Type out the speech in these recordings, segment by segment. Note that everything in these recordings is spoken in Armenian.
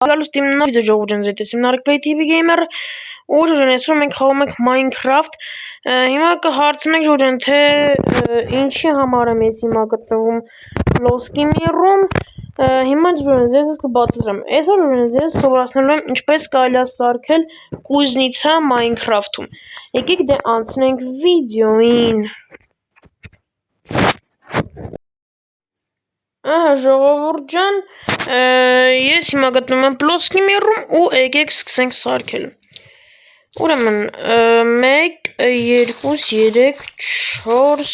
Գալուց դիմնով վիդեո ժողովուրդ զետեսիմ նարեքլեի TV Gamer ու ժողովուրդ այսօր մենք խաղում ենք Minecraft հիմա կհարցնենք ժողովուրդ թե ինչի համար եմ ես հիմա գտնվում Ploski Mirror-ում հիմա ժողովուրդ ձեզ կբացատրեմ այսօր ժողովուրդ ձեզ սովորացնելու եմ ինչպես կարելի է սարքել կուզնիցա Minecraft-ում եկեք դե անցնենք վիդեոին ժողովուրդ ջան ես հիմա գտնվում եմ Ploski Mirror-ում ու եկեք սկսենք սարքել ուրեմն 1 2 3 4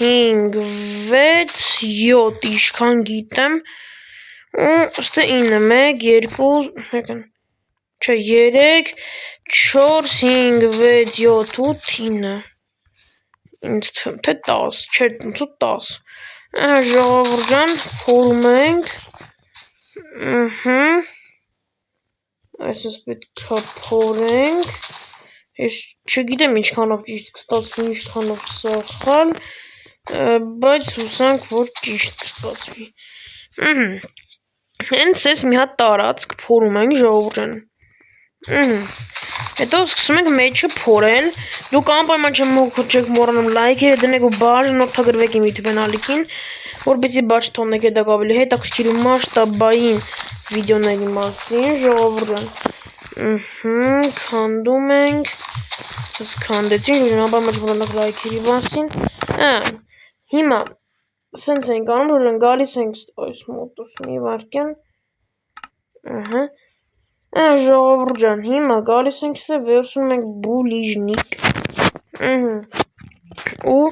5 6 7 ինչքան գիտեմ ու ըստ 9 1 2 չէ 3 4 5 6 7 8 9 ինձ թե 10 չէ 10 ժողովուրդ ջան փորում ենք այսպես պետք է փորենք ես չգիտեմ ինչքանով ճիշտ կստացվի ինչքանով սխալ բայց հուսանք որ ճիշտ կստացվի հենց ես մի հատ տարածք փորում ենք ժողովուրդ ջան հետո սկսում ենք մեջը փորել դուք անպայման չեք մոռանում լայքերը դնեք ու բաժանորդագրվեք իմ YouTube каналին որպեսզի բաց թողնեք հետագա ավելի հետաքրքիր ու մասշտաբային վիդեոների մասին ժողովուրդ ջան քանդում ենք քանդեցինք անպայման չմոռանաք լայքերի մասին հիմա սենց ենք անում որ գալիս ենք այս մոտս մի վարքյան ժողովուրդ ջան հիմա գալիս ենք ստե վերցնում ենք բուլիժնիկ ու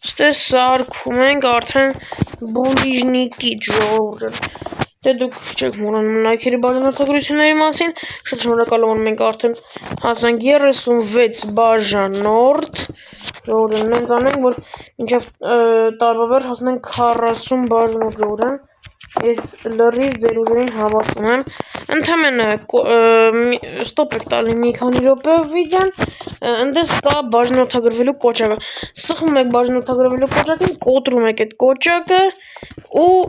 ստե սարքում ենք արդեն բուլիժնիկից ժողովուրդ ջան դե դուք չեք մոռանում լայքերի բաժանորդագրությունների մասին շատ շնորհակալ եմ մենք արդեն հասանք 36 բաժանորդ ժողովուրդ ջան մենք անենք որ մինչև տարվա վերջ հասնենք 40 բաժանորդ ժողովուրդ ջան ես լրիվ ձեր ուժերին հավատում եմ ընդամենը ստոպ եք տալի մի քանի րոպե վիդեոն ընդես կա բաժանորդագրվելու կոճակը սխում եք բաժանորդագրվելու կոճակին կոտրում եք այդ կոճակը ու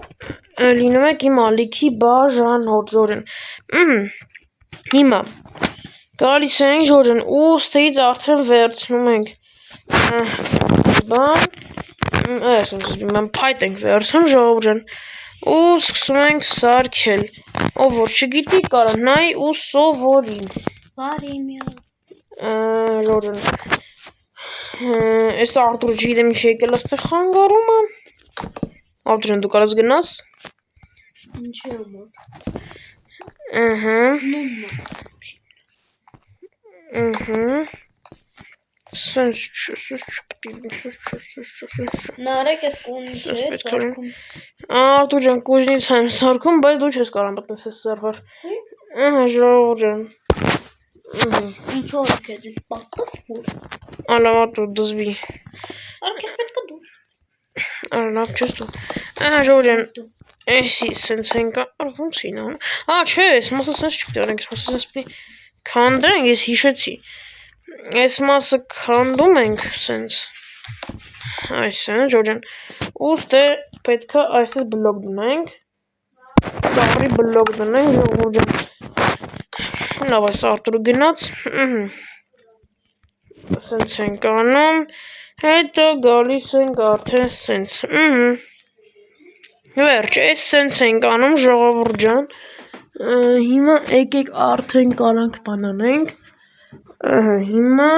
լինում եք իմ ալիքի բաժանորդ ժողովուրդ հիմա գալիս ենք ժողովուրդ ու ստեից արդեն վերցնում ենք բան այսինքն փայտ ենք վերցնում ժողովուրդ ջան ու սկսում ենք սարքել ով որ չգիտի կարա նայ ու սովորի բարի ժողովուրդ այս Արտուրը չգիտեմ ինչ եկել աստեղ խանգարումը Արտուրը դու կարաս գնաս ինչի համար Նարեկ ես կունից է սարքում Արտուր ջան կուզնից եմ սարքում բայց դու չես կարող մտնես ես սարվար ժողովուրդ ջան ինչով եք ես պատկով ալավ Արտուր դզվի արքես պետք է դու լավ չես դու ժողովուրդ ջան էսի սենց ենք ոնց ինան չէ ես մասը սենց չպետք է անենք ես մասը սենց պետք է քանդենք ես հիշեցի այս մասը քանդում ենք սենց այսպես ժողովուրդ ջան ու ստե պետք է այսպես բլոկ դնենք ծառի բլոկ դնենք ժողովուրդ ջան լավ այս Արտուրը գնաց սենց ենք անում հետո գալիս ենք արդեն սենց վերջ այս սենց ենք անում ժողովուրդ ջան հիմա եկեք արդեն կարանք բանանենք հիմա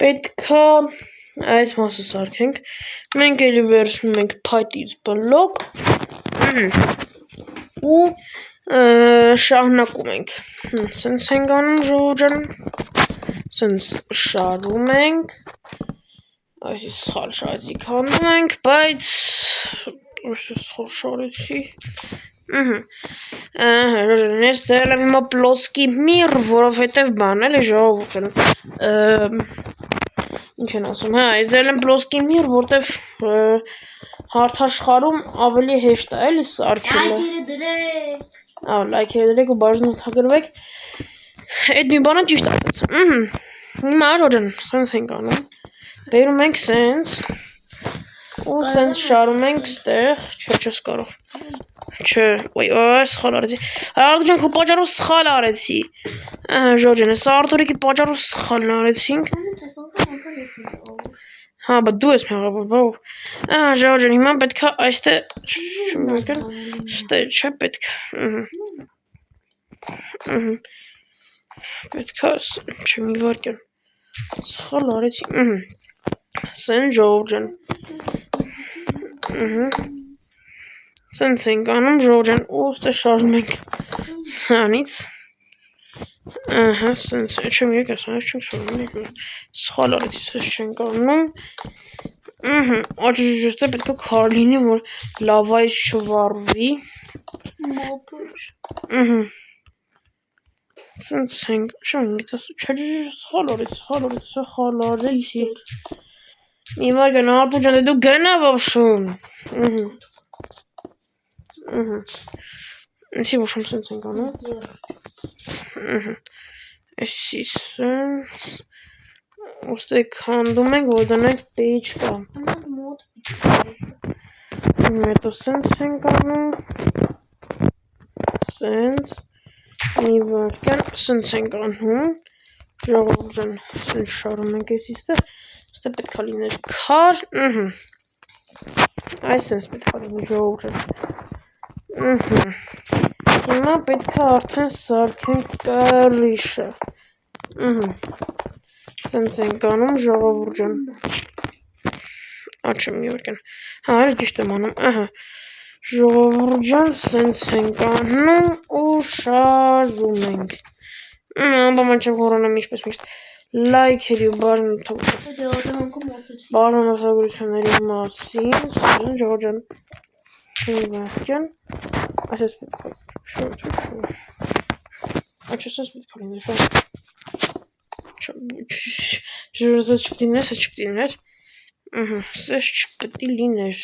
պետքա այս մասը սարքենք մենք էլի վերցնում ենք փայտից բլոկ ու շարունակում ենք սենց ենք անում ժողովուրդ ջան սենց շարում ենք այսի սխալ շարեցի քանդում ենք բայց սխալ շարեցի ես դրել եմ հիմա Ploski Mirror որովհետև բան էլի ժողովուրդ ջան ինչ են ասում ես դրել եմ Ploski Mirror որտև հարթաշխարհում ավելի հեշտ է էլի սարքելը լայքերը դրեք ու բաժանորդագրվեք այդ մի բանը ճիշտ ասաց հիմա ժողովուրդ ջան սենց ենք անում բերում ենք սենց Ու սենց շարում ենք ստեղ, չես կարող։ Չէ, սխալ արեցի։ Արտուր ջան, քո պատճառով սխալ արեցի։ Ժորժան, սա Արտուրիկի պատճառով սխալն արեցինք։ Հա, բայց դու ես մեղավոր, բավ։ Ժորժան, հիմա պետքա այստեղ չմեկել, ստեղ չէ պետք։ Պետքա չմի վարկյան։ Սխալ արեցի։ Սեն Ժորժան։ Սենց ենք անում Ժորժան, ու ստեղ շարժում ենք սանից։ Սենց, չեմ եկես, այս չենք շարում ենք, սխալ արեցի, սենց չենք անում։ Աճժուստը պետք է քար լինի, որ լավայից չվարվի։ Սենց ենք, չեմ եկես, սխալ արեցի։ Մի վարգան, Արտուր ջան, դու գնա բաշում։ Ինչի բաշում սենց ենք անում։ Էսի սենց, ուստեղ կանդում ենք, որ դնենք պեիջ կա։ Հետո սենց ենք անում, սենց, մի վարկյան, սենց ենք անում, ժողով ջան, սենց շարում ենք էսիստը, ստեղ պետք է լիներ քար, այս սենց պետք է լինի ժողով ջան, հիմա պետք է արդեն սարքենք կառիշը, սենց ենք անում ժողով ջան, աչեմ մի վարկյան, հա, այլ ճիշտ եմ անում, ժողով ջան, սենց ենք անում ու շարում ենք, բաման չեմ հորանամ ինչպես միշտ, լայքերի ու բարոնացագրությունների մասին, սրին ժողով ջան, մի վարկյան, այսպես պետք է, այսպես պետք է լիներ, ժորզը չպտիներ, սես չպտի լիներ,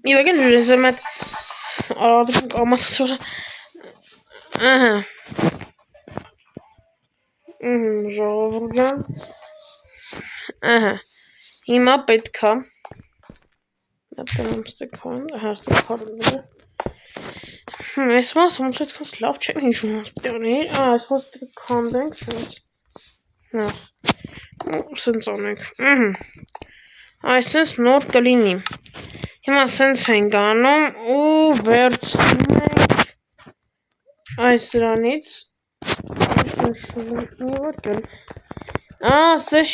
մի վարկյան ժորզը մետ, արադրում կամասացվորը, ժողով ջան, հիմա պետքա, ստեղ քարները, այս մասը ոնց այդքան լավ չեմ հիշում ասպետեղներ, այս մասը պետք է քանդենք, սենց անենք, այս սենց նոր կլինի, հիմա սենց ենք անում ու վերցնում ենք այս սրանից, սես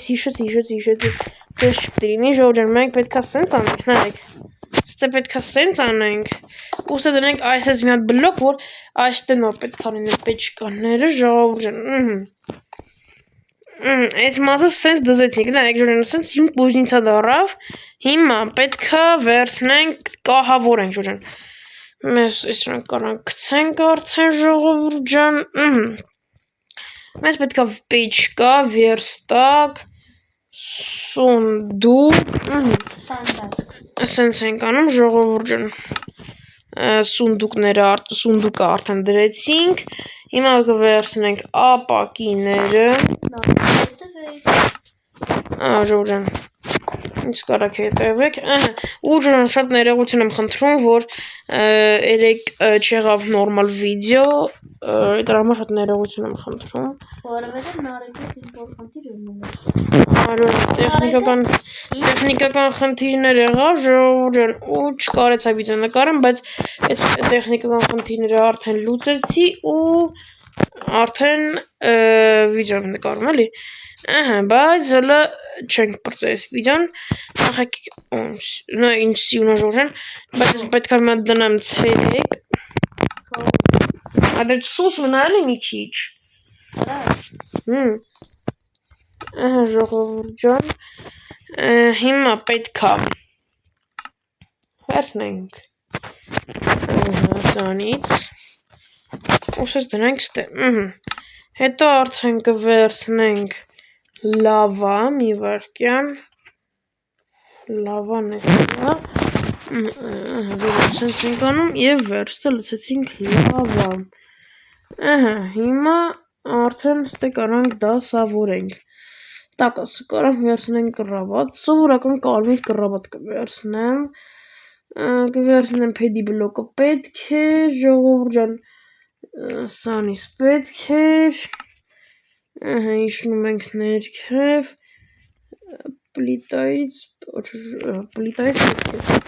հիշեցի, սես չպտիրինի ժողով ջան, մենք պետքա սենց անենք, նայք, ստե պետքա սենց անենք, ու ստե դնենք այս ես մի հատ բլոկ, որ այստե նոր պետքա լիներ պեչկաները ժողով ջան, այս մասը սենց դզեցինք, նայք ժողով ջան, սենց իմ կուզնիցա դարավ, հիմա պետքա վերցնենք կահավորենք ժողով ջան, մեզ իսրանք կարանք կցենք արդեն ժողով ջան, մեզ պետքա պեչկա, վերստակ, սունդուկ, սենց ենք անում ժողով ջան, սունդուկը արդեն դրեցինք, հիմա կվերցնենք ապակիները, ժողով ջան, ինձ կարաք հետևեք, ու ջան շատ ներողություն եմ խնդրում, որ երեք չեղավ նորմալ վիդեո, դրա համար շատ ներողություն եմ խնդրում, որովհետև նարեկից ինչ-որ խնդիր տեխնիկական խնդիրներ եղավ, ժողով ջան, ու չկարեցա վիդեո նկարեմ, բայց այդ տեխնիկական խնդիրները արդեն լուծեցի ու արդեն վիդեո նկարում էլի, բայց հələ չենք պրծել այս վիդեոն, ինչ սիունա ժողով ջան, բայց պետք է մի հատ դնեմ ցերեկ, Ադեր սոս մնա էլի մի քիչ, ժողով ջան, հիմա պետքա վերցնենք սրանից, ու սես դնենք ստե, հետո արդեն կվերցնենք լավա, մի վարկյան, լավան է սա, սենց ենք անում և վերստը լցեցինք լավա, հիմա արդեն ստե կարանք դա սավորենք, տակասը կարող վերցնենք կռավատ, սովորական կարմիր կռավատ կվերցնեմ, կվերցնեմ փեդի բլոկը պետք է, ժողովուրդ ջան, սանից պետք էր, իջնում ենք ներքև, պլիտայից պետք է,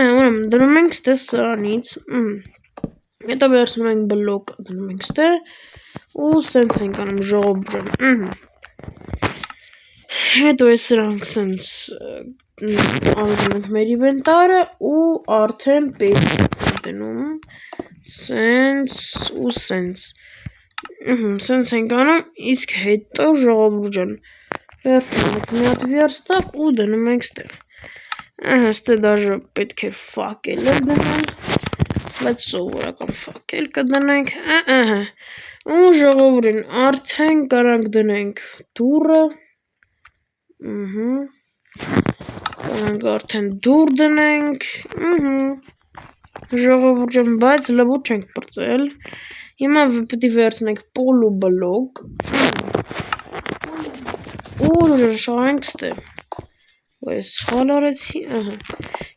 ուրեմն դնում ենք ստե սրանից, հետո վերցնում ենք բլոկ, դնում ենք ստե, ու սենց ենք անում ժողովուրդ ջան, հետո է սրանք սենց անում ենք մեր իվենտարը ու արդեն պետք դնում, սենց ու սենց, սենց ենք անում, իսկ հետո ժողովուրդ ջան, վերցնում ենք մի հատ վերստակ ու դնում ենք ստեղ, ստե դաժե պետք է ֆակել էլ դնենք, բայց սովորական ֆակել կդնենք, ու ժողովուրդ արդեն կարանք դնենք դուռը, կարանք արդեն դուռ դնենք, ժողովուրդ ջան, բայց լվոտ չենք պրծել, հիմա պետք է վերցնենք պոլու բլոկ, ու շարենք ստե, այս սխալ արեցի,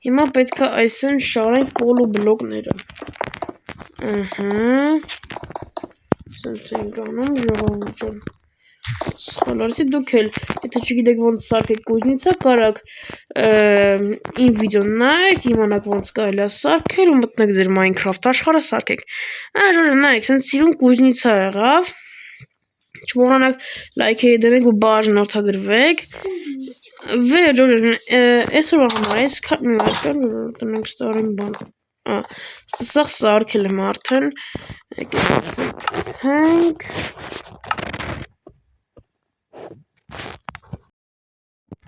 հիմա պետք է այսեն շարենք պոլու բլոկները, սենց ենք անում ժողովուրդ ջան, սխալ արեցի, դուք էլ, եթե չգիտեք ոնց սարքեք կուզնիցը, կարաք իմ վիդեոն նայեք, իմանաք ոնց կարելի է սարքել ու մտնեք ձեր Minecraft աշխարհը սարքեք, ժողովուրդ նայեք, սենց սիրուն կուզնիցա եղավ, չմոռանաք լայքերի դնեք ու բաժանորդագրվեք, ժողովուրդ, այսօրվա համար այսքան, մի հատ տնենք ստարին բան, սաղ սարքել եմ արդեն, եկեք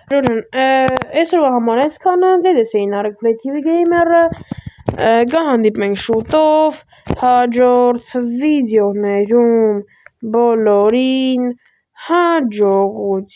այսօրվա համար այսքանը, ձեզ էին Արեգ Play TV Gamer-ը, կհանդիպենք շուտով, հաջորդ վիդեոներում, բոլորին հաջողություն։